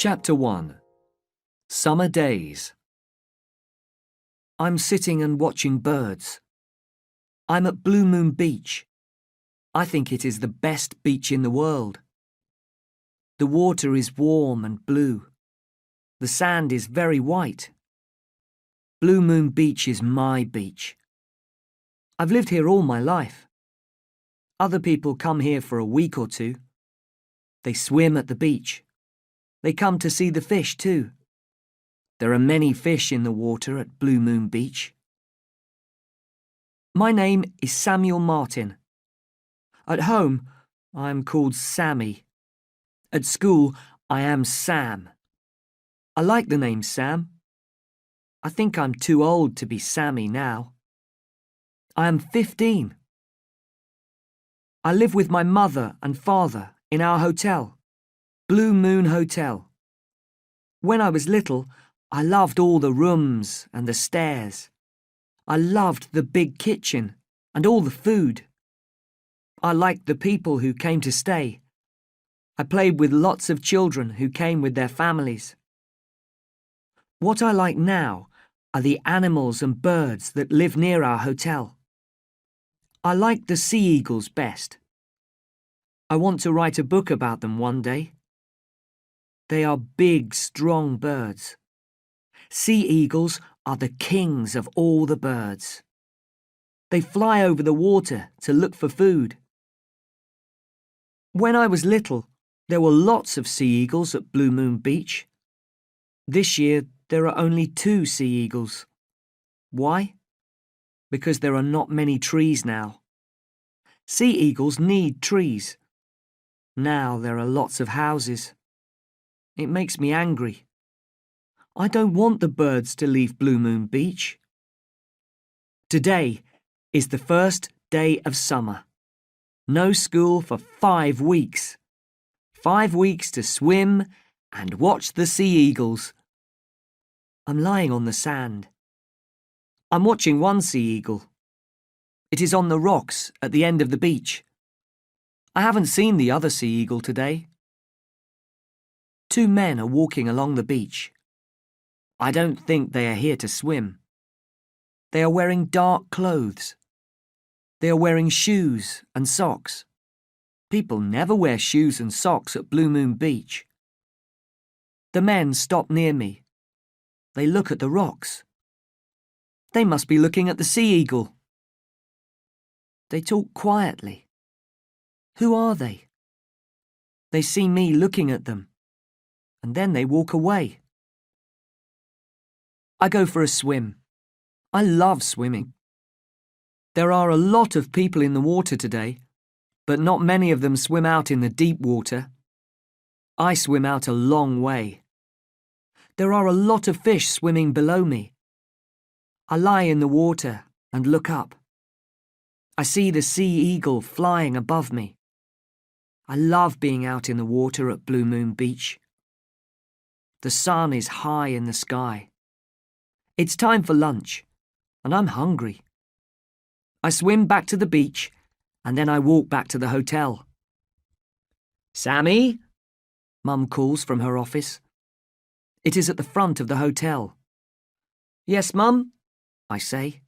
Chapter 1. Summer Days. I'm sitting and watching birds. I'm at Blue Moon Beach. I think it is the best beach in the world. The water is warm and blue. The sand is very white. Blue Moon Beach is my beach. I've lived here all my life. Other people come here for a week or two. They swim at the beach. They come to see the fish too. There are many fish in the water at Blue Moon Beach. My name is Samuel Martin. At home, I am called Sammy. At school, I am Sam. I like the name Sam. I think I'm too old to be Sammy now. I am 15. I live with my mother and father in our hotel, Blue Moon Hotel. When I was little, I loved all the rooms and the stairs. I loved the big kitchen and all the food. I liked the people who came to stay. I played with lots of children who came with their families. What I like now are the animals and birds that live near our hotel. I like the sea eagles best. I want to write a book about them one day. They are big, strong birds. Sea eagles are the kings of all the birds. They fly over the water to look for food. When I was little, there were lots of sea eagles at Blue Moon Beach. This year, there are only 2 sea eagles. Why? Because there are not many trees now. Sea eagles need trees. Now there are lots of houses. It makes me angry. I don't want the birds to leave Blue Moon Beach. Today is the first day of summer. No school for 5 weeks. 5 weeks to swim and watch the sea eagles. I'm lying on the sand. I'm watching one sea eagle. It is on the rocks at the end of the beach. I haven't seen the other sea eagle today. 2 men are walking along the beach. I don't think they are here to swim. They are wearing dark clothes. They are wearing shoes and socks. People never wear shoes and socks at Blue Moon Beach. The men stop near me. They look at the rocks. They must be looking at the sea eagle. They talk quietly. Who are they? They see me looking at them, and then they walk away. I go for a swim. I love swimming. There are a lot of people in the water today, but not many of them swim out in the deep water. I swim out a long way. There are a lot of fish swimming below me. I lie in the water and look up. I see the sea eagle flying above me. I love being out in the water at Blue Moon Beach. The sun is high in the sky. It's time for lunch, and I'm hungry. I swim back to the beach, and then I walk back to the hotel. Sammy? Mum calls from her office. It is at the front of the hotel. Yes, Mum, I say.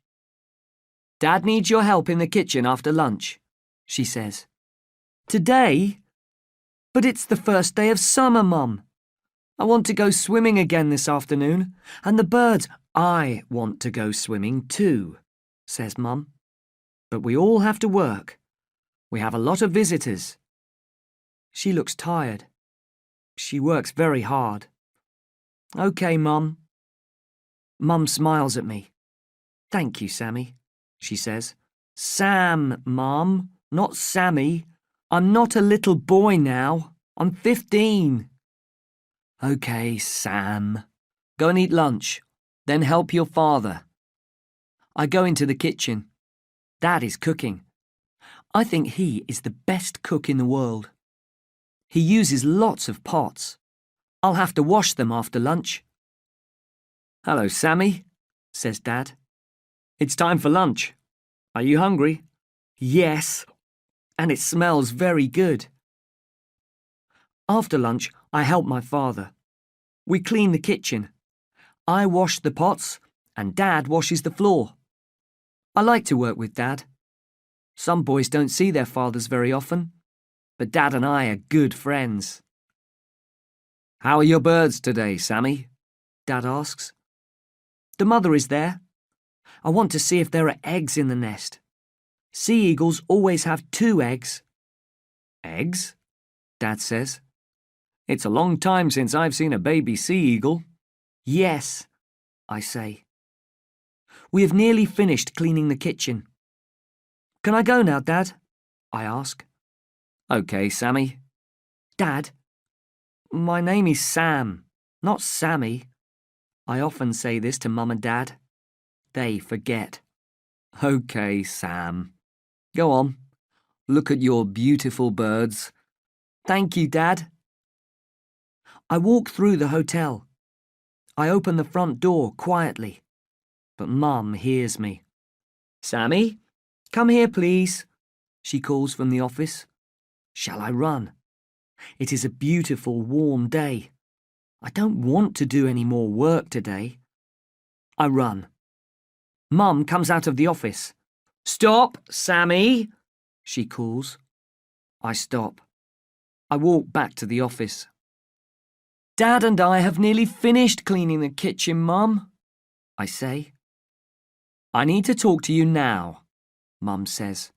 Dad needs your help in the kitchen after lunch, she says. Today? But it's the first day of summer, Mum. I want to go swimming again this afternoon, and the birds. I want to go swimming too, says Mum. But we all have to work. We have a lot of visitors. She looks tired. She works very hard. OK, Mum. Mum smiles at me. Thank you, Sammy, she says. Sam, Mum, not Sammy. I'm not a little boy now. I'm 15. OK, Sam. Go and eat lunch. Then help your father. I go into the kitchen. Dad is cooking. I think he is the best cook in the world. He uses lots of pots. I'll have to wash them after lunch. Hello, Sammy, says Dad. It's time for lunch. Are you hungry? Yes, and it smells very good. After lunch, I help my father. We clean the kitchen. I wash the pots and Dad washes the floor. I like to work with Dad. Some boys don't see their fathers very often, but Dad and I are good friends. How are your birds today, Sammy? Dad asks. The mother is there. I want to see if there are eggs in the nest. Sea eagles always have 2 eggs. Eggs? Dad says. It's a long time since I've seen a baby sea eagle. Yes, I say. We have nearly finished cleaning the kitchen. Can I go now, Dad? I ask. Okay, Sammy. Dad, my name is Sam, not Sammy. I often say this to Mum and Dad. They forget. Okay, Sam. Go on. Look at your beautiful birds. Thank you, Dad. I walk through the hotel. I open the front door quietly, but Mum hears me. Sammy, come here, please, she calls from the office. Shall I run? It is a beautiful, warm day. I don't want to do any more work today. I run. Mum comes out of the office. Stop, Sammy, she calls. I stop. I walk back to the office. Dad and I have nearly finished cleaning the kitchen, Mum, I say. I need to talk to you now, Mum says.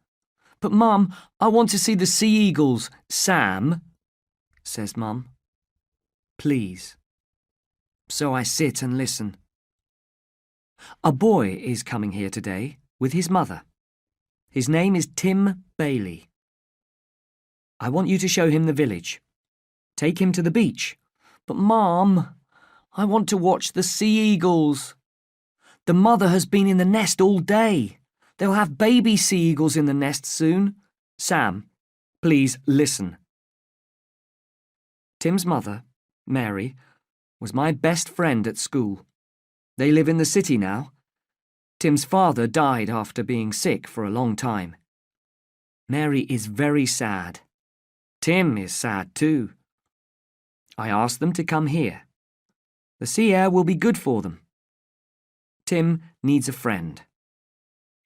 But Mum, I want to see the sea eagles. Sam, says Mum. Please. So I sit and listen. A boy is coming here today with his mother. His name is Tim Bailey. I want you to show him the village. Take him to the beach. But Mum, I want to watch the sea eagles. The mother has been in the nest all day. They'll have baby sea eagles in the nest soon. Sam, please listen. Tim's mother, Mary, was my best friend at school. They live in the city now. Tim's father died after being sick for a long time. Mary is very sad. Tim is sad too. I asked them to come here. The sea air will be good for them. Tim needs a friend.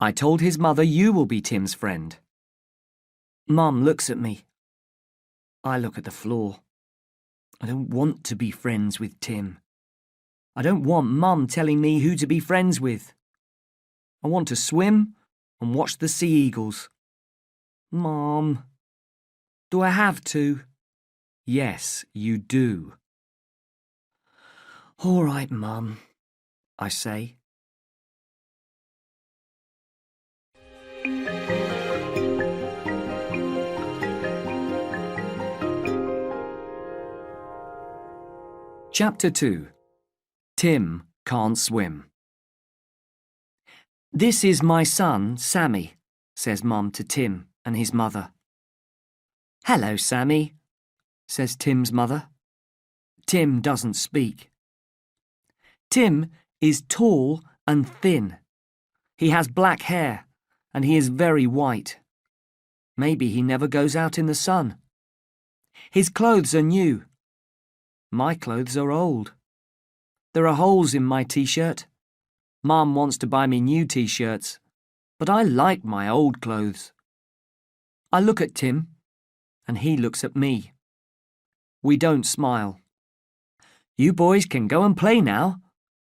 I told his mother you will be Tim's friend. Mum looks at me. I look at the floor. I don't want to be friends with Tim. I don't want Mum telling me who to be friends with. I want to swim and watch the sea eagles. Mum, do I have to? Yes, you do. All right, Mum, I say. Chapter 2. Tim Can't Swim. This is my son, Sammy, says Mum to Tim and his mother. Hello, Sammy, says Tim's mother. Tim doesn't speak. Tim is tall and thin. He has black hair and he is very white. Maybe he never goes out in the sun. His clothes are new. My clothes are old. There are holes in my t-shirt. Mum wants to buy me new t-shirts, but I like my old clothes. I look at Tim, and he looks at me. We don't smile. You boys can go and play now,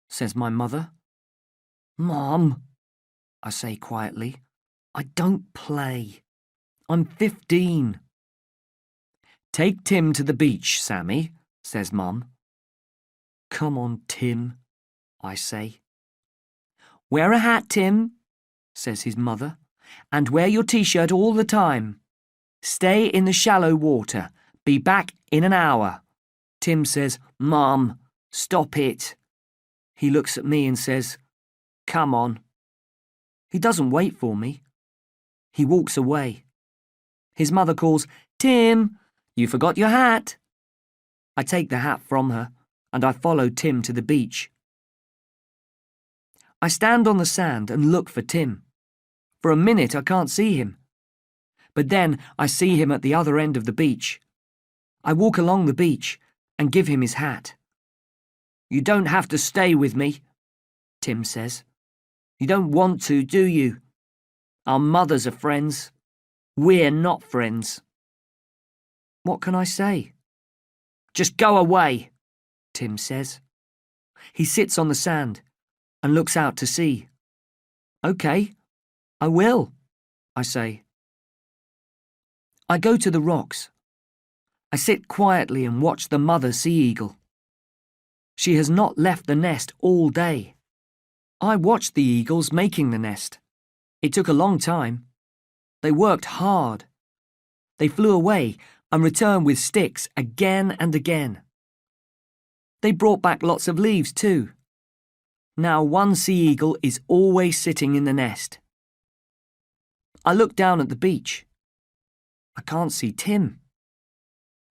says my mother. Mum, I say quietly, I don't play. I'm 15. Take Tim to the beach, Sammy, says Mum. Come on, Tim, I say. Wear a hat, Tim, says his mother, and wear your t-shirt all the time. Stay in the shallow water. Be back in an hour. Tim says, Mum, stop it. He looks at me and says, Come on. He doesn't wait for me. He walks away. His mother calls, Tim, you forgot your hat. I take the hat from her and I follow Tim to the beach. I stand on the sand and look for Tim. For a minute I can't see him. But then I see him at the other end of the beach. I walk along the beach and give him his hat. You don't have to stay with me, Tim says. You don't want to, do you? Our mothers are friends. We're not friends. What can I say? Just go away, Tim says. He sits on the sand and looks out to sea. Okay, I will, I say. I go to the rocks. I sit quietly and watch the mother sea eagle. She has not left the nest all day. I watched the eagles making the nest. It took a long time. They worked hard. They flew away and returned with sticks again and again. They brought back lots of leaves too. Now one sea eagle is always sitting in the nest. I look down at the beach. I can't see Tim.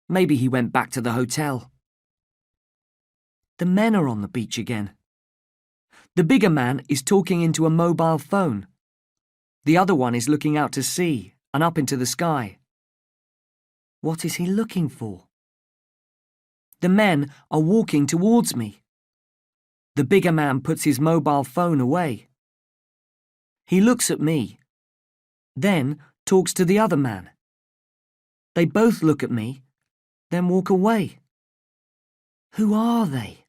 Maybe he went back to the hotel. The men are on the beach again. The bigger man is talking into a mobile phone. The other one is looking out to sea and up into the sky. What is he looking for? The men are walking towards me. The bigger man puts his mobile phone away. He looks at me, then talks to the other man. They both look at me, then walk away. Who are they?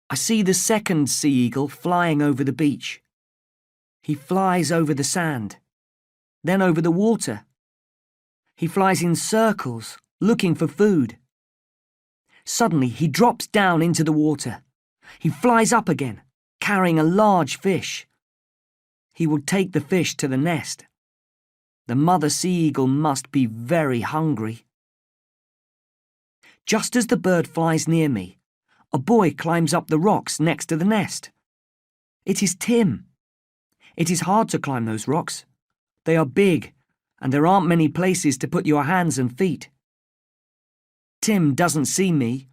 I see the second sea eagle flying over the beach. He flies over the sand, then over the water. He flies in circles, looking for food. Suddenly, he drops down into the water. He flies up again, carrying a large fish. He will take the fish to the nest. The mother sea eagle must be very hungry. Just as the bird flies near me, a boy climbs up the rocks next to the nest. It is Tim. It is hard to climb those rocks. They are big, and there aren't many places to put your hands and feet. Tim doesn't see me.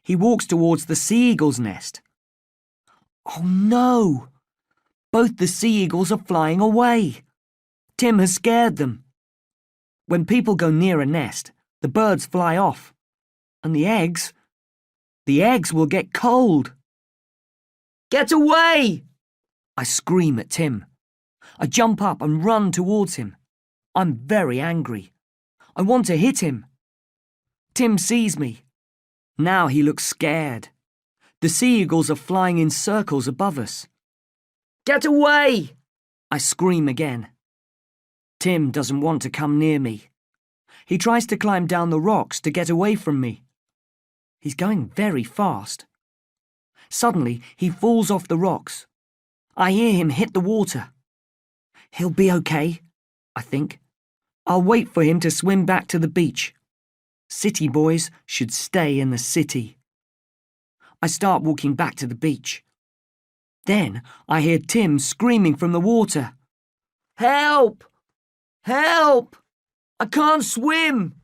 He walks towards the sea eagle's nest. Oh no! Both the sea eagles are flying away. Tim has scared them. When people go near a nest, the birds fly off. And the eggs will get cold. Get away! I scream at Tim. I jump up and run towards him. I'm very angry. I want to hit him. Tim sees me. Now he looks scared. The sea eagles are flying in circles above us. Get away! I scream again. Tim doesn't want to come near me. He tries to climb down the rocks to get away from me. He's going very fast. Suddenly, he falls off the rocks. I hear him hit the water. He'll be okay, I think. I'll wait for him to swim back to the beach. City boys should stay in the city. I start walking back to the beach. Then I hear Tim screaming from the water. Help! Help! I can't swim!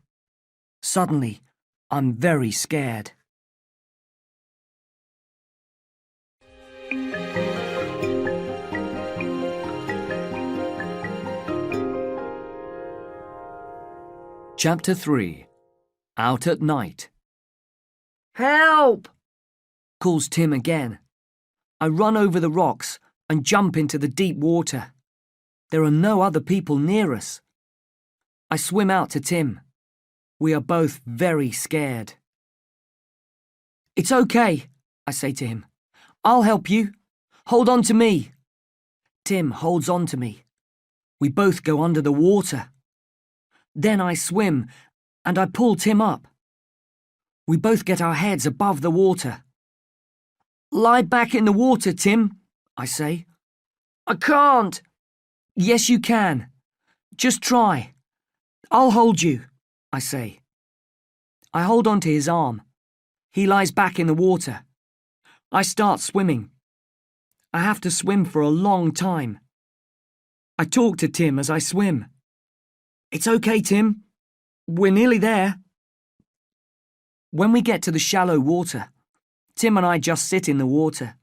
Suddenly, I'm very scared. Chapter 3. Out at Night. Help! Calls Tim again. I run over the rocks and jump into the deep water. There are no other people near us. I swim out to Tim. We are both very scared. It's okay, I say to him. I'll help you. Hold on to me. Tim holds on to me. We both go under the water. Then I swim and I pull Tim up. We both get our heads above the water. Lie back in the water, Tim, I say. I can't. Yes, you can. Just try. I'll hold you, I say. I hold on to his arm. He lies back in the water. I start swimming. I have to swim for a long time. I talk to Tim as I swim. It's okay, Tim. We're nearly there. When we get to the shallow water, Tim and I just sit in the water.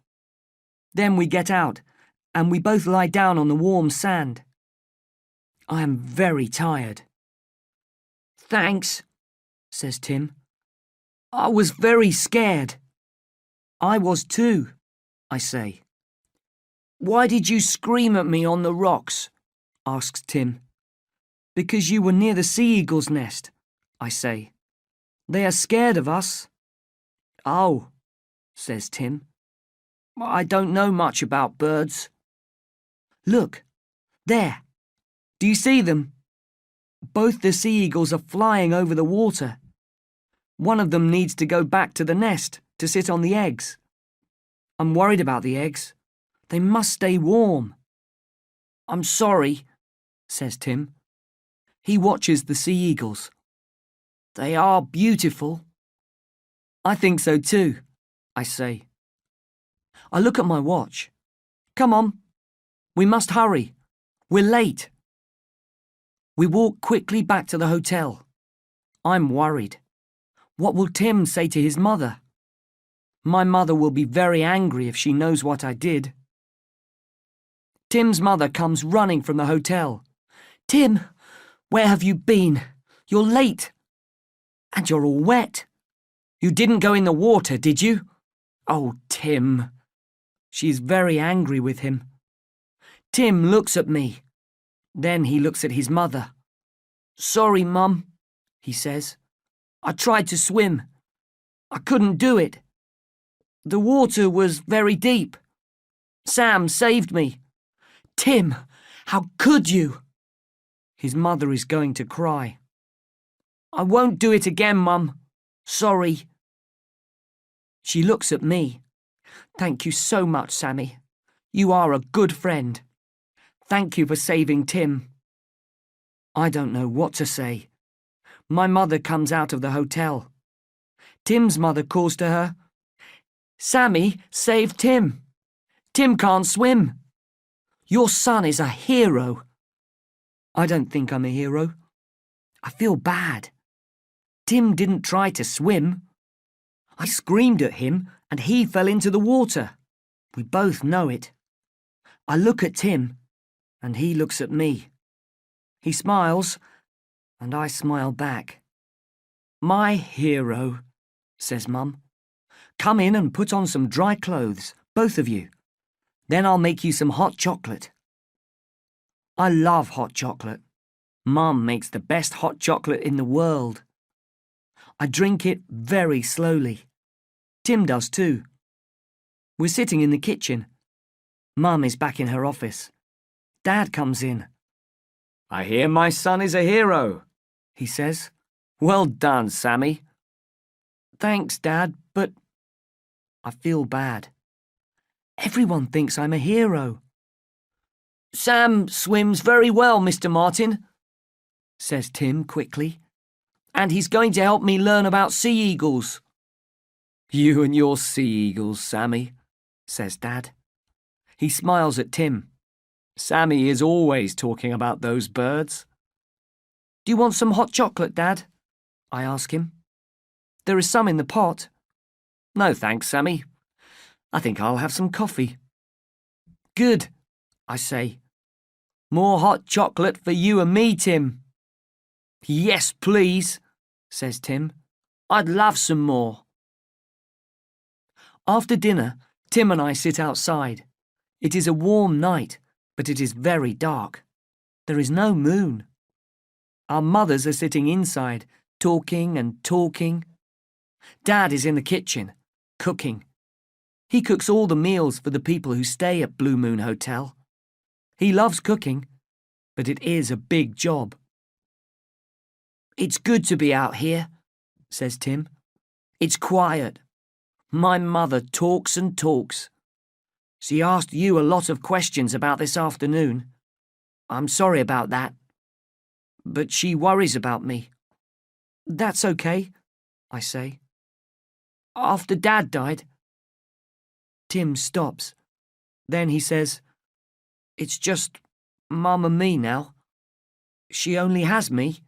Then we get out and we both lie down on the warm sand. I am very tired. Thanks, says Tim. I was very scared. I was too, I say. Why did you scream at me on the rocks? Asks Tim. Because you were near the sea eagle's nest, I say. They are scared of us. Oh, says Tim. I don't know much about birds. Look, there. Do you see them? Both the sea eagles are flying over the water. One of them needs to go back to the nest to sit on the eggs. I'm worried about the eggs. They must stay warm. I'm sorry, says Tim. He watches the sea eagles. They are beautiful. I think so too, I say. I look at my watch. Come on. We must hurry. We're late. We walk quickly back to the hotel. I'm worried. What will Tim say to his mother? My mother will be very angry if she knows what I did. Tim's mother comes running from the hotel. Tim, where have you been? You're late. And you're all wet. You didn't go in the water, did you? Oh, Tim. She's very angry with him. Tim looks at me. Then he looks at his mother. Sorry, Mum, he says. I tried to swim. I couldn't do it. The water was very deep. Sam saved me. Tim, how could you? His mother is going to cry. I won't do it again, Mum. Sorry. She looks at me. Thank you so much, Sammy. You are a good friend. Thank you for saving Tim. I don't know what to say. My mother comes out of the hotel. Tim's mother calls to her. Sammy saved Tim. Tim can't swim. Your son is a hero. I don't think I'm a hero. I feel bad. Tim didn't try to swim. I screamed at him and he fell into the water. We both know it. I look at Tim and he looks at me. He smiles and I smile back. My hero, says Mum. Come in and put on some dry clothes, both of you. Then I'll make you some hot chocolate. I love hot chocolate. Mum makes the best hot chocolate in the world. I drink it very slowly. Tim does too. We're sitting in the kitchen. Mum is back in her office. Dad comes in. I hear my son is a hero, he says. Well done, Sammy. Thanks, Dad, but I feel bad. Everyone thinks I'm a hero. Sam swims very well, Mr. Martin, says Tim quickly. And he's going to help me learn about sea eagles. You and your sea eagles, Sammy, says Dad. He smiles at Tim. Sammy is always talking about those birds. Do you want some hot chocolate, Dad? I ask him. There is some in the pot. No thanks, Sammy. I think I'll have some coffee. Good, I say. More hot chocolate for you and me, Tim. Yes, please, says Tim. I'd love some more. After dinner, Tim and I sit outside. It is a warm night, but it is very dark. There is no moon. Our mothers are sitting inside, talking and talking. Dad is in the kitchen, cooking. He cooks all the meals for the people who stay at Blue Moon Hotel. He loves cooking, but it is a big job. It's good to be out here, says Tim. It's quiet. My mother talks and talks. She asked you a lot of questions about this afternoon. I'm sorry about that. But she worries about me. That's okay, I say. After Dad died. Tim stops. Then he says, It's just Mum and me now. She only has me.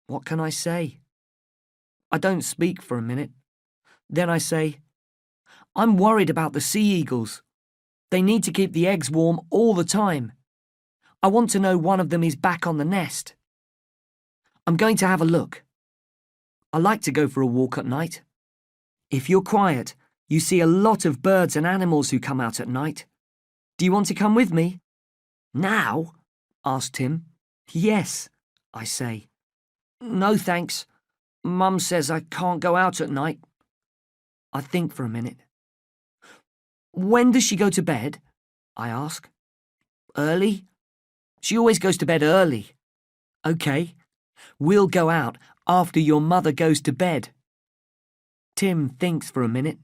What can I say? I don't speak for a minute. Then I say, I'm worried about the sea eagles. They need to keep the eggs warm all the time. I want to know one of them is back on the nest. I'm going to have a look. I like to go for a walk at night. If you're quiet, you see a lot of birds and animals who come out at night. Do you want to come with me?" "Now?" asked Tim. "Yes," I say. "No, thanks. Mum says I can't go out at night." I think for a minute. "When does she go to bed?" I ask. "Early. She always goes to bed early." "OK. We'll go out after your mother goes to bed." Tim thinks for a minute.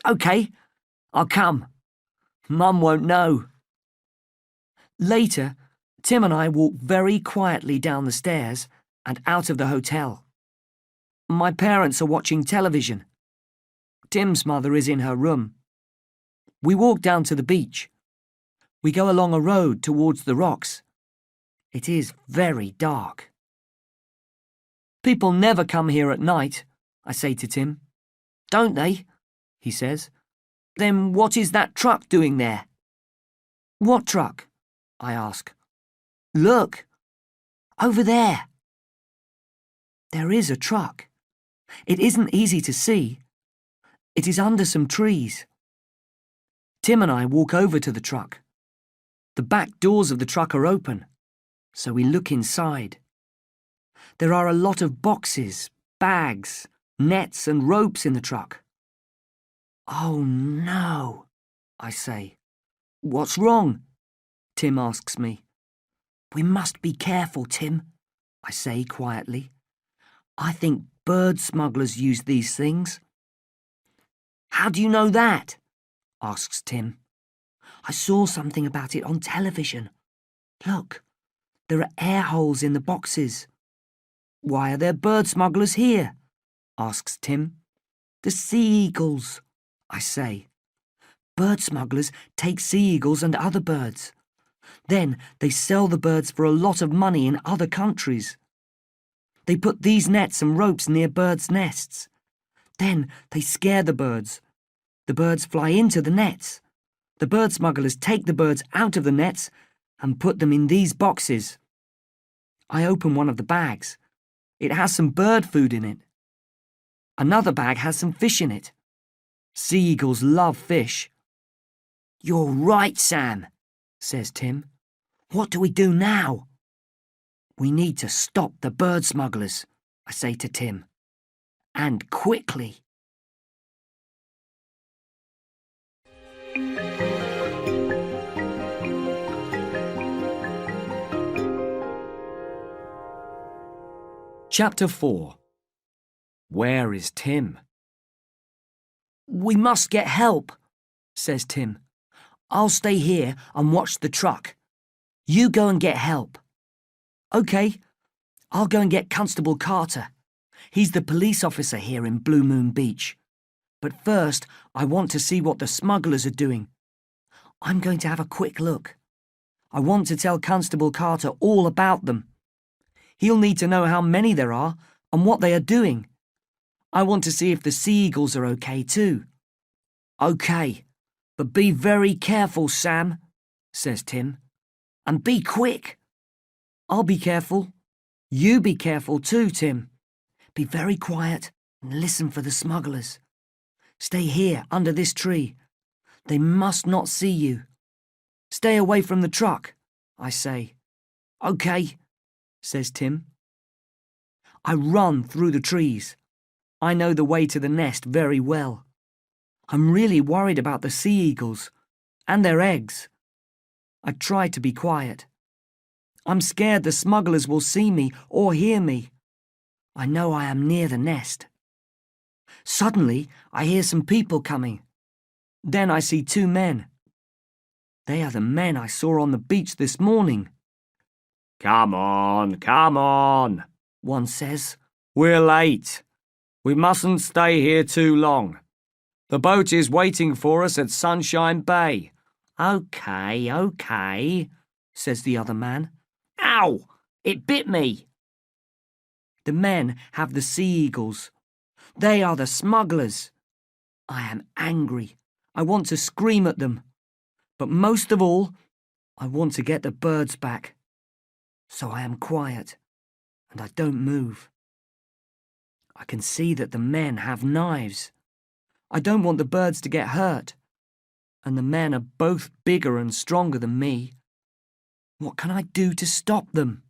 "OK, I'll come. Mum won't know." Later, Tim and I walk very quietly down the stairs and out of the hotel. My parents are watching television. Tim's mother is in her room. We walk down to the beach. We go along a road towards the rocks. It is very dark. "People never come here at night," I say to Tim. "Don't they?" he says. "Then what is that truck doing there?" "What truck?" I ask. "Look, over there." There is a truck. It isn't easy to see. It is under some trees. Tim and I walk over to the truck. The back doors of the truck are open, so we look inside. There are a lot of boxes, bags, nets and ropes in the truck. "Oh no," I say. "What's wrong?" Tim asks me. "We must be careful, Tim," I say quietly. "I think bird smugglers use these things." "How do you know that?" asks Tim. "I saw something about it on television. Look, there are air holes in the boxes." "Why are there bird smugglers here?" asks Tim. "The sea eagles," I say. "Bird smugglers take sea eagles and other birds. Then they sell the birds for a lot of money in other countries. They put these nets and ropes near birds' nests. Then they scare the birds. The birds fly into the nets. The bird smugglers take the birds out of the nets and put them in these boxes." I open one of the bags. It has some bird food in it. Another bag has some fish in it. Sea eagles love fish. "You're right, Sam," says Tim. "What do we do now?" "We need to stop the bird smugglers," I say to Tim. "And quickly." Chapter 4. Where is Tim? "We must get help," says Tim. "I'll stay here and watch the truck. You go and get help." "OK, I'll go and get Constable Carter. He's the police officer here in Blue Moon Beach. But first, I want to see what the smugglers are doing. I'm going to have a quick look. I want to tell Constable Carter all about them. He'll need to know how many there are and what they are doing. I want to see if the sea eagles are OK too." "OK, but be very careful, Sam," says Tim. "And be quick." "I'll be careful. You be careful too, Tim. Be very quiet and listen for the smugglers. Stay here under this tree. They must not see you. Stay away from the truck," I say. "OK," says Tim. I run through the trees. I know the way to the nest very well. I'm really worried about the sea eagles and their eggs. I try to be quiet. I'm scared the smugglers will see me or hear me. I know I am near the nest. Suddenly, I hear some people coming. Then I see two men. They are the men I saw on the beach this morning. Come on, one says. "We're late. We mustn't stay here too long. The boat is waiting for us at Sunshine Bay." OK, says the other man. "Ow! It bit me." The men have the sea eagles. They are the smugglers. I am angry. I want to scream at them. But most of all, I want to get the birds back. So I am quiet, and I don't move. I can see that the men have knives. I don't want the birds to get hurt. And the men are both bigger and stronger than me. What can I do to stop them?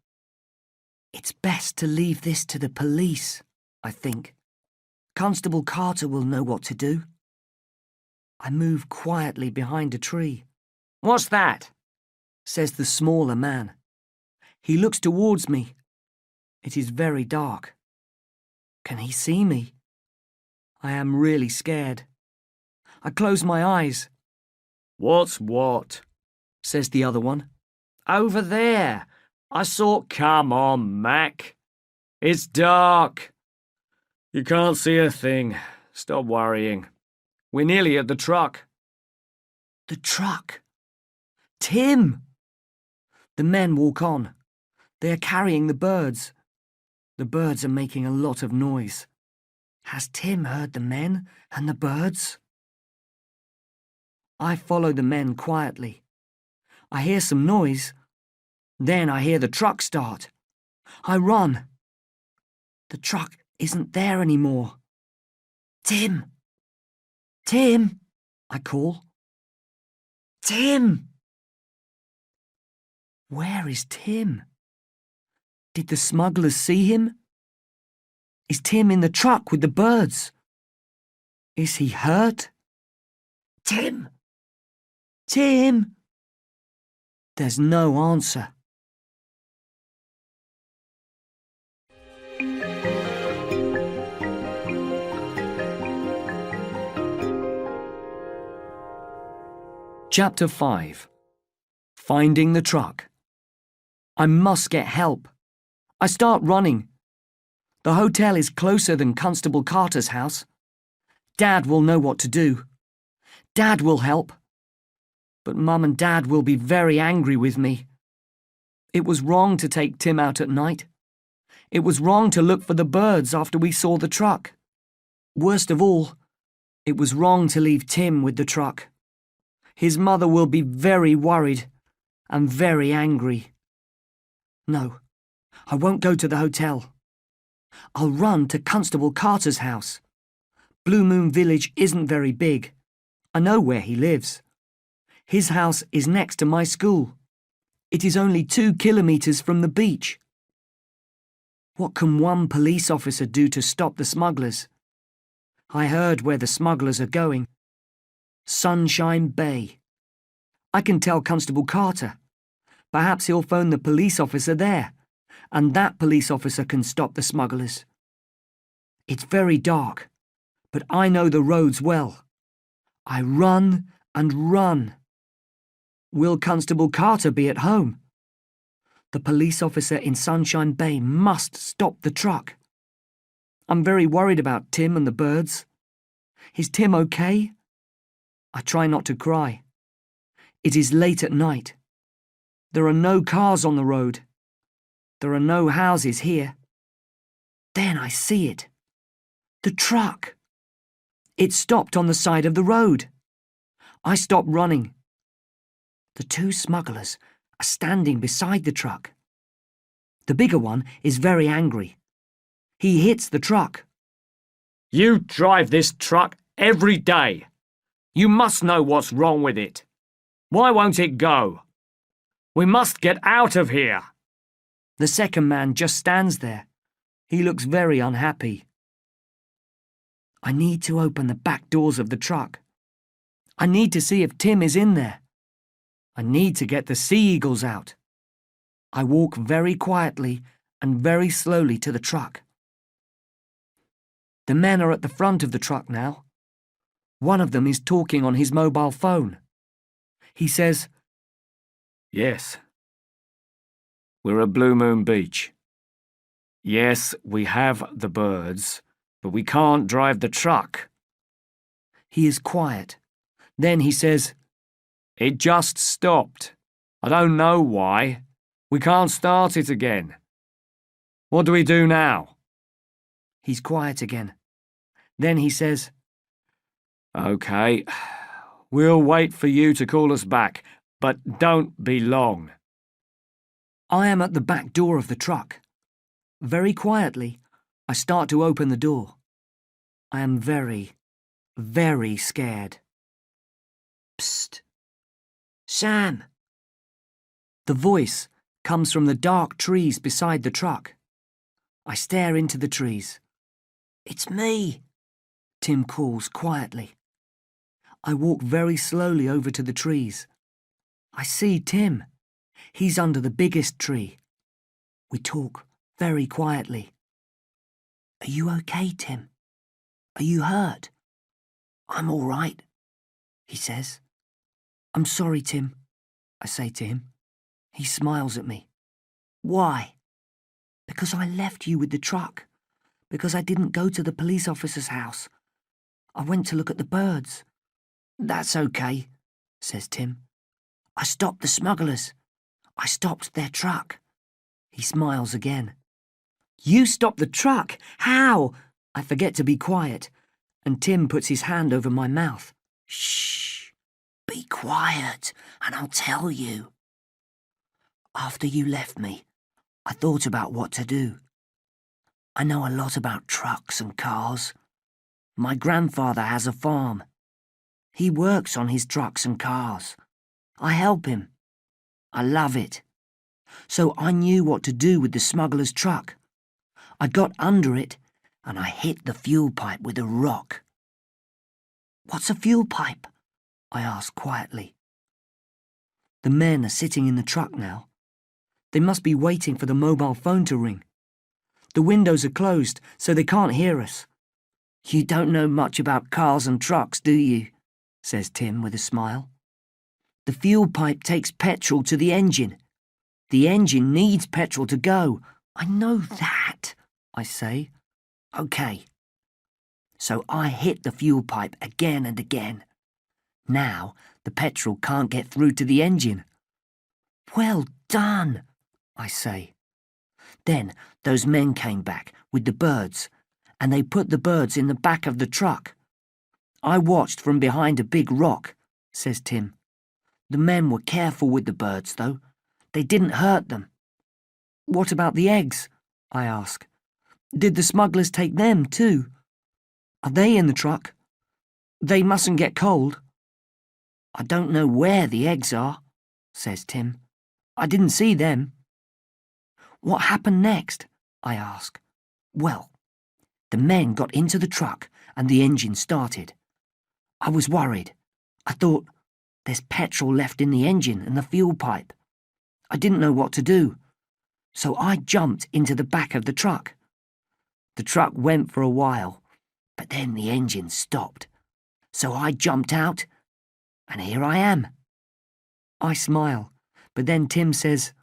It's best to leave this to the police, I think. Constable Carter will know what to do. I move quietly behind a tree. "What's that?" says the smaller man. He looks towards me. It is very dark. Can he see me? I am really scared. I close my eyes. "What's what?" says the other one. "Over there. I saw—" "Come on, Mac. It's dark. You can't see a thing. Stop worrying. We're nearly at the truck." The truck. Tim! The men walk on. They are carrying the birds. The birds are making a lot of noise. Has Tim heard the men and the birds? I follow the men quietly. I hear some noise. Then I hear the truck start. I run. The truck isn't there anymore. "Tim! Tim!" I call. "Tim!" Where is Tim? Did the smugglers see him? Is Tim in the truck with the birds? Is he hurt? "Tim! Tim!" There's no answer. Chapter 5. Finding the truck. I must get help. I start running. The hotel is closer than Constable Carter's house. Dad will know what to do. Dad will help. But Mum and Dad will be very angry with me. It was wrong to take Tim out at night. It was wrong to look for the birds after we saw the truck. Worst of all, it was wrong to leave Tim with the truck. His mother will be very worried and very angry. No, I won't go to the hotel. I'll run to Constable Carter's house. Blue Moon Village isn't very big. I know where he lives. His house is next to my school. It is only 2 kilometers from the beach. What can one police officer do to stop the smugglers? I heard where the smugglers are going. Sunshine Bay. I can tell Constable Carter. Perhaps he'll phone the police officer there, and that police officer can stop the smugglers. It's very dark, but I know the roads well. I run and run. Will Constable Carter be at home? The police officer in Sunshine Bay must stop the truck. I'm very worried about Tim and the birds. Is Tim okay? I try not to cry. It is late at night. There are no cars on the road. There are no houses here. Then I see it. The truck. It stopped on the side of the road. I stop running. The 2 smugglers are standing beside the truck. The bigger one is very angry. He hits the truck. "You drive this truck every day. You must know what's wrong with it. Why won't it go? We must get out of here." The second man just stands there. He looks very unhappy. I need to open the back doors of the truck. I need to see if Tim is in there. I need to get the sea eagles out. I walk very quietly and very slowly to the truck. The men are at the front of the truck now. One of them is talking on his mobile phone. He says, "Yes, we're at Blue Moon Beach. Yes, we have the birds, but we can't drive the truck." He is quiet. Then he says, "It just stopped. I don't know why. We can't start it again. What do we do now?" He's quiet again. Then he says, "Okay, we'll wait for you to call us back, but don't be long." I am at the back door of the truck. Very quietly, I start to open the door. I am very, very scared. Psst. Sam! The voice comes from the dark trees beside the truck. I stare into the trees. It's me, Tim calls quietly. I walk very slowly over to the trees. I see Tim. He's under the biggest tree. We talk very quietly. Are you okay, Tim? Are you hurt? I'm all right, he says. I'm sorry, Tim, I say to him. He smiles at me. Why? Because I left you with the truck. Because I didn't go to the police officer's house. I went to look at the birds. That's okay, says Tim. I stopped the smugglers. I stopped their truck. He smiles again. You stopped the truck? How? I forget to be quiet, and Tim puts his hand over my mouth. Shh. Be quiet, and I'll tell you. After you left me, I thought about what to do. I know a lot about trucks and cars. My grandfather has a farm. He works on his trucks and cars. I help him. I love it. So I knew what to do with the smuggler's truck. I got under it and I hit the fuel pipe with a rock. What's a fuel pipe? I ask quietly. The men are sitting in the truck now. They must be waiting for the mobile phone to ring. The windows are closed, so they can't hear us. You don't know much about cars and trucks, do you? Says Tim with a smile. The fuel pipe takes petrol to the engine. The engine needs petrol to go. I know that, I say. Okay. So I hit the fuel pipe again and again. Now the petrol can't get through to the engine. Well done, I say. Then those men came back with the birds, and they put the birds in the back of the truck. I watched from behind a big rock, says Tim. The men were careful with the birds, though. They didn't hurt them. What about the eggs? I ask. Did the smugglers take them too? Are they in the truck? They mustn't get cold. I don't know where the eggs are, says Tim. I didn't see them. What happened next? I ask. Well, the men got into the truck and the engine started. I was worried. I thought, there's petrol left in the engine and the fuel pipe. I didn't know what to do, so I jumped into the back of the truck. The truck went for a while, but then the engine stopped. So I jumped out, and here I am. I smile, but then Tim says,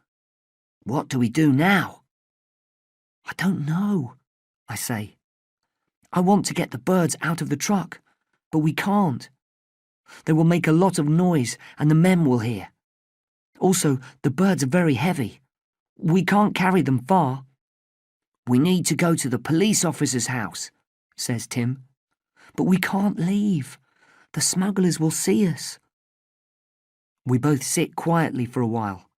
what do we do now? I don't know, I say. I want to get the birds out of the truck, but we can't. They will make a lot of noise and the men will hear. Also, the birds are very heavy. We can't carry them far. We need to go to the police officer's house, says Tim. But we can't leave. The smugglers will see us. We both sit quietly for a while.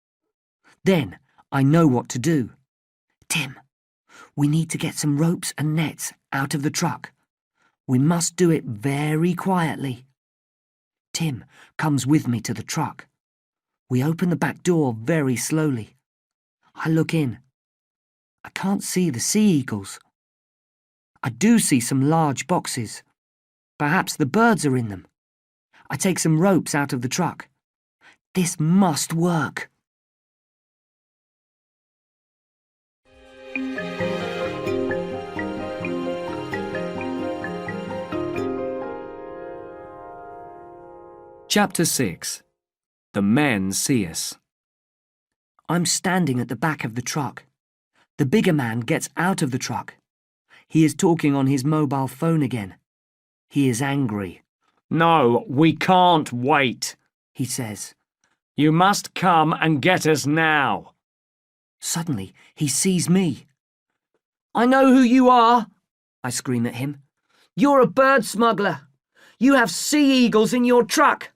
Then I know what to do. Tim, we need to get some ropes and nets out of the truck. We must do it very quietly. Tim comes with me to the truck. We open the back door very slowly. I look in. I can't see the sea eagles. I do see some large boxes. Perhaps the birds are in them. I take some ropes out of the truck. This must work. Chapter 6. The men see us. I'm standing at the back of the truck. The bigger man gets out of the truck. He is talking on his mobile phone again. He is angry. No, we can't wait, he says. You must come and get us now. Suddenly, he sees me. I know who you are, I scream at him. You're a bird smuggler. You have sea eagles in your truck.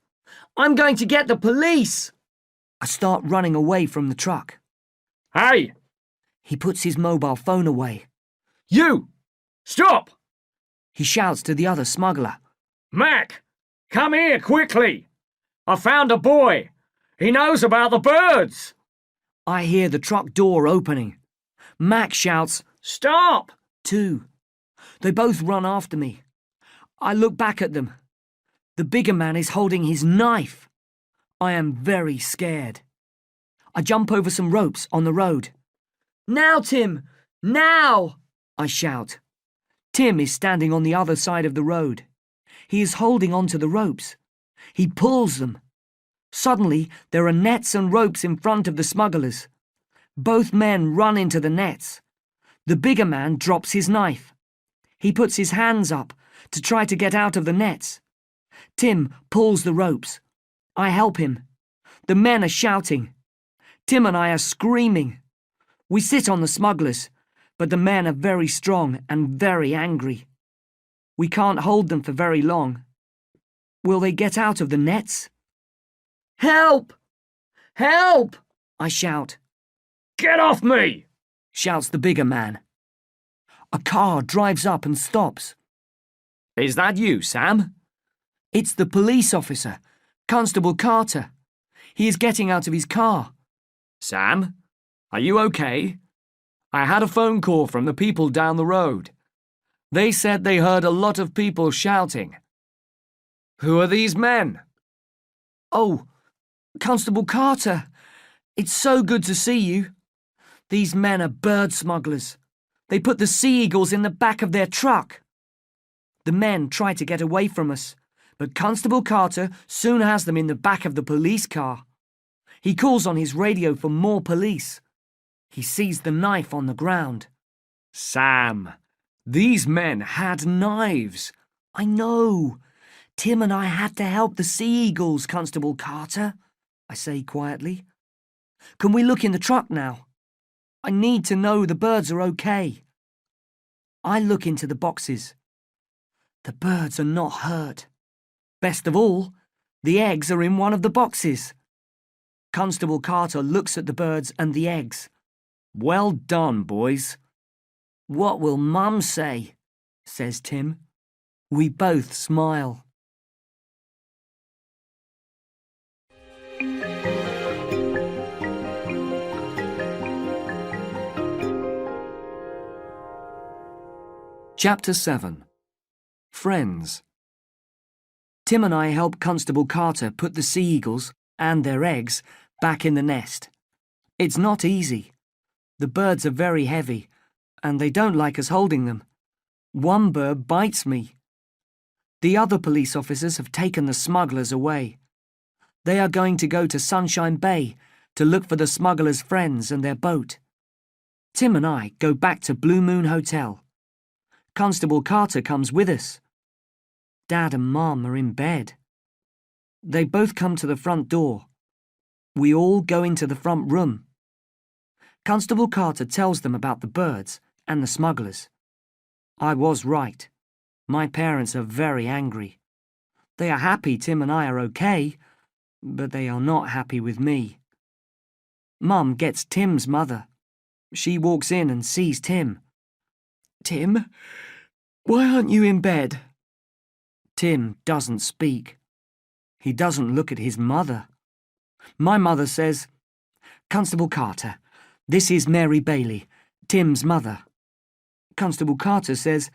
I'm going to get the police. I start running away from the truck. Hey! He puts his mobile phone away. You! Stop! He shouts to the other smuggler. Mac, come here quickly. I found a boy. He knows about the birds. I hear the truck door opening. Mac shouts, Stop! too. They both run after me. I look back at them. The bigger man is holding his knife. I am very scared. I jump over some ropes on the road. Now, Tim! Now! I shout. Tim is standing on the other side of the road. He is holding onto the ropes. He pulls them. Suddenly, there are nets and ropes in front of the smugglers. Both men run into the nets. The bigger man drops his knife. He puts his hands up to try to get out of the nets. Tim pulls the ropes. I help him. The men are shouting. Tim and I are screaming. We sit on the smugglers, but the men are very strong and very angry. We can't hold them for very long. Will they get out of the nets? Help! Help! I shout. Get off me! Shouts the bigger man. A car drives up and stops. Is that you, Sam? It's the police officer, Constable Carter. He is getting out of his car. Sam, are you okay? I had a phone call from the people down the road. They said they heard a lot of people shouting. Who are these men? Oh, Constable Carter, it's so good to see you. These men are bird smugglers. They put the sea eagles in the back of their truck. The men try to get away from us, but Constable Carter soon has them in the back of the police car. He calls on his radio for more police. He sees the knife on the ground. Sam, these men had knives. I know. Tim and I had to help the sea eagles, Constable Carter, I say quietly. Can we look in the truck now? I need to know the birds are okay. I look into the boxes. The birds are not hurt. Best of all, the eggs are in one of the boxes. Constable Carter looks at the birds and the eggs. Well done, boys. What will Mum say? Says Tim. We both smile. Chapter 7. Friends. Tim and I help Constable Carter put the sea eagles and their eggs back in the nest. It's not easy. The birds are very heavy, and they don't like us holding them. One bird bites me. The other police officers have taken the smugglers away. They are going to go to Sunshine Bay to look for the smugglers' friends and their boat. Tim and I go back to Blue Moon Hotel. Constable Carter comes with us. Dad and Mum are in bed. They both come to the front door. We all go into the front room. Constable Carter tells them about the birds and the smugglers. I was right. My parents are very angry. They are happy Tim and I are okay, but they are not happy with me. Mum gets Tim's mother. She walks in and sees Tim. Tim, why aren't you in bed? Tim doesn't speak. He doesn't look at his mother. My mother says, Constable Carter, this is Mary Bailey, Tim's mother. Constable Carter says,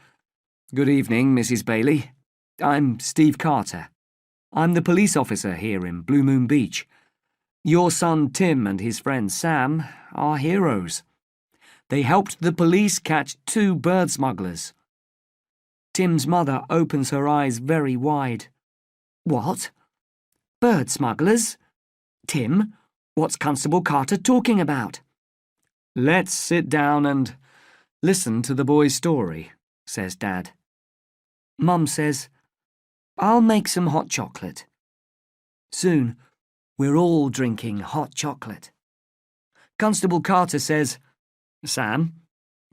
Good evening, Mrs. Bailey. I'm Steve Carter. I'm the police officer here in Blue Moon Beach. Your son Tim and his friend Sam are heroes. They helped the police catch 2 bird smugglers. Tim's mother opens her eyes very wide. What? Bird smugglers? Tim, what's Constable Carter talking about? Let's sit down and listen to the boy's story, says Dad. Mum says, I'll make some hot chocolate. Soon, we're all drinking hot chocolate. Constable Carter says, Sam,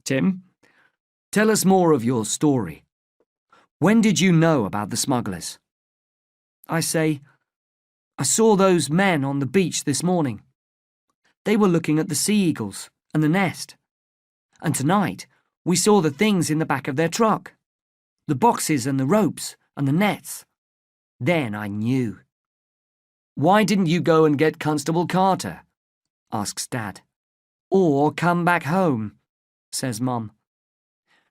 Tim, tell us more of your story. When did you know about the smugglers? I say, I saw those men on the beach this morning. They were looking at the sea eagles and the nest. And tonight, We saw the things in the back of their truck. The boxes and the ropes and the nets. Then I knew. Why didn't you go and get Constable Carter? Asks Dad. Or come back home, says Mum.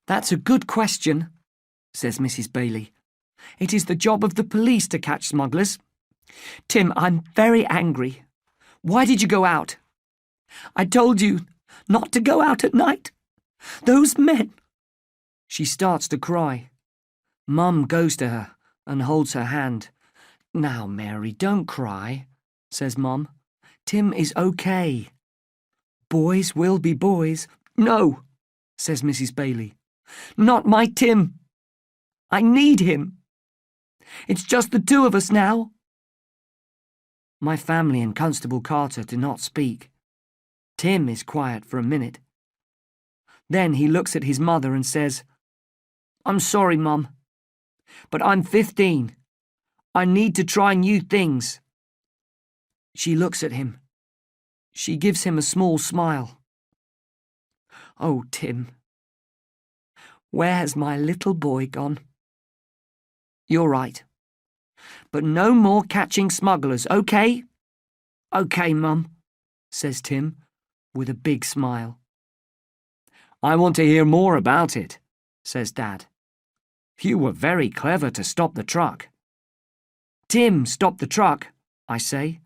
That's a good question, says Mrs. Bailey. It is the job of the police to catch smugglers. Tim, I'm very angry. Why did you go out? I told you not to go out at night. Those men. She starts to cry. Mum goes to her and holds her hand. Now, Mary, don't cry, says Mum. Tim is okay. Boys will be boys. No, says Mrs. Bailey. Not my Tim. I need him. It's just the two of us now. My family and Constable Carter do not speak. Tim is quiet for a minute. Then he looks at his mother and says, I'm sorry, Mum, but I'm 15. I need to try new things. She looks at him. She gives him a small smile. Oh, Tim, where has my little boy gone? You're right. But no more catching smugglers, okay? Okay, Mum, says Tim, with a big smile. I want to hear more about it, says Dad. You were very clever to stop the truck. Tim stopped the truck, I say.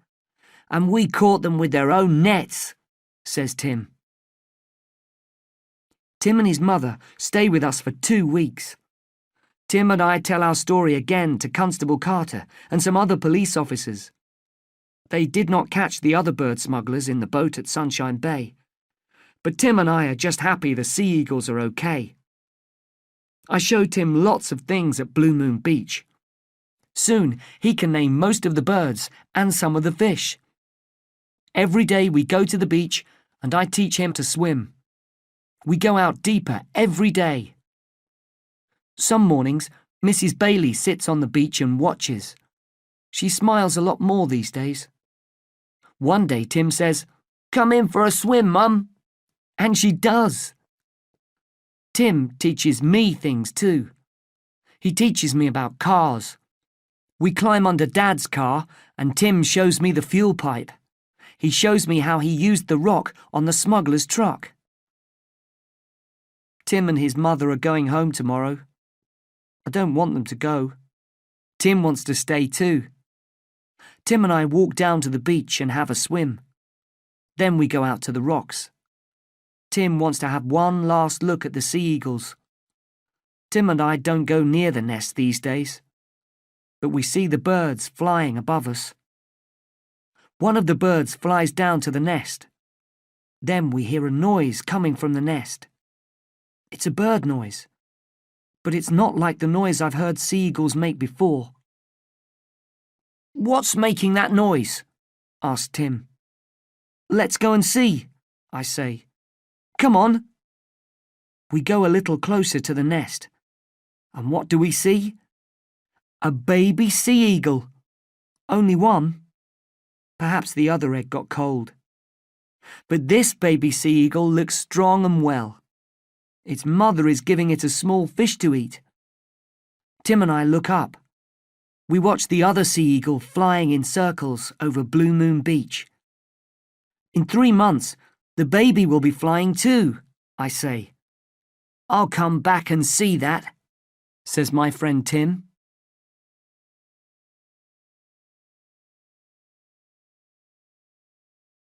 And we caught them with their own nets, says Tim. Tim and his mother stay with us for 2 weeks. Tim and I tell our story again to Constable Carter and some other police officers. They did not catch the other bird smugglers in the boat at Sunshine Bay, but Tim and I are just happy the sea eagles are okay. I show Tim lots of things at Blue Moon Beach. Soon he can name most of the birds and some of the fish. Every day we go to the beach and I teach him to swim. We go out deeper every day. Some mornings, Mrs. Bailey sits on the beach and watches. She smiles a lot more these days. One day Tim says, "Come in for a swim, Mum." And she does. Tim teaches me things too. He teaches me about cars. We climb under Dad's car and Tim shows me the fuel pipe. He shows me how he used the rock on the smuggler's truck. Tim and his mother are going home tomorrow. I don't want them to go. Tim wants to stay too. Tim and I walk down to the beach and have a swim. Then we go out to the rocks. Tim wants to have one last look at the sea eagles. Tim and I don't go near the nest these days, but we see the birds flying above us. One of the birds flies down to the nest. Then we hear a noise coming from the nest. It's a bird noise, but it's not like the noise I've heard sea eagles make before. "What's making that noise?" asks Tim. "Let's go and see," I say. "Come on." We go a little closer to the nest. And what do we see? A baby sea eagle. Only one. Perhaps the other egg got cold. But this baby sea eagle looks strong and well. Its mother is giving it a small fish to eat. Tim and I look up. We watch the other sea eagle flying in circles over Blue Moon Beach. In 3 months, the baby will be flying too, I say. "I'll come back and see that," says my friend Tim.